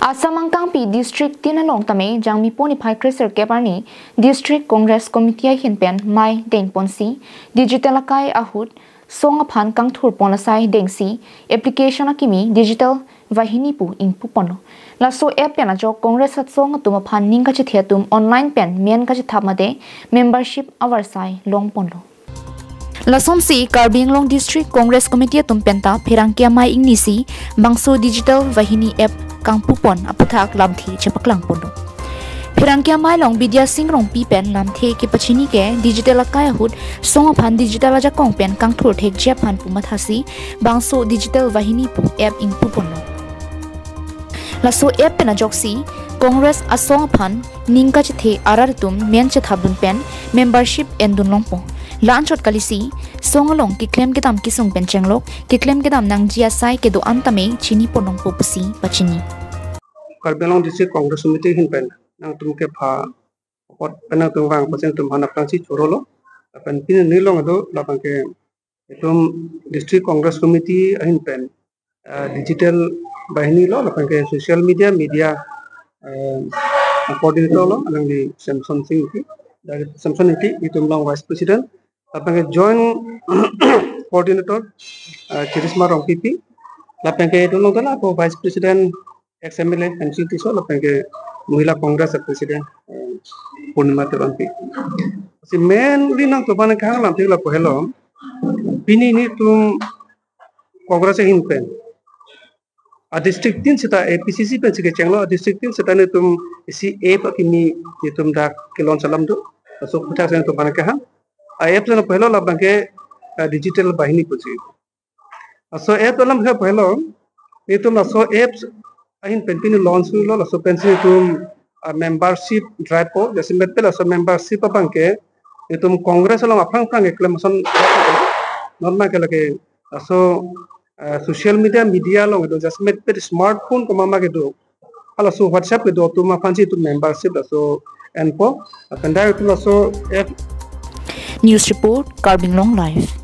Asamang Kangpi District Tinalong Tame Jang Miponi Pai Kriser Keparni District Congress Committee Hinpen Mai Deng Ponsi Digital Akai Ahut Songapan Kangthur Ponasai Dengsi Application Akimi Digital Vahini Pu Inpu Pono Laso app yana jo Congress at Song Tumapan Ninka Chithiatum online pen Mien Kachithamade Membership Avarsai Long Pono Lasom si Karbing Long District Congress Committee tumpenta Pirangkia Mai Ingnisi Bangso Digital Vahini app kangpu pon aputhak lamthi chapaklang pono Pirangkia Mai Long Bidya Singrong Pipen lamthi ki pachini ke digital akaya hut songapan digital aja kongpen kangthur thek japan pumathasi Bangso Digital Vahini pu app ingpu pono Laso app pena joksi Congress asongapan ningka chithe arartum men chathabun pen membership endun longpo Lanchot kalisi songalong ki claim kitam kisong penchenglok ki claim kitam nang jia sai ke do antame chini ponong popusi pachini Karbelong District Congress Committee hinpen nang tum ke pha pot penang tum wang paseng tum hana prangsi chorolo pen pin nilong ado lapang ke tum District Congress Committee hinpen digital bahini lo lapang ke social media coordinator lo anang di Samson Singh dari Samson itu long vice president lapang ke joint coordinator Chirisma Rong PP lapang ke itu long dala ko vice president XMLA and CT so lapang ke Mahila Congress president Purnima Terampi si main linang to ban ka lam thila ko hello bini ni tum Congress hinpen a district tin sita APCC pen sike changlo district tin sita ne tum si a pakimi tum da kilon salam do so putak sen to ban ka app jana pehlo labang ke digital bahini puchi so app lam he pehlo ni tum so apps ahin penpin launch lo so pensi tum membership drive po jese met pela so membership abang ke tum congress lo afang fang exclamation normal ke lage so social media lo do jese met pe smartphone ko mama ke do ala so whatsapp ke do tum fancy tum membership so and po apanda tum so app News Report Karbing Long Live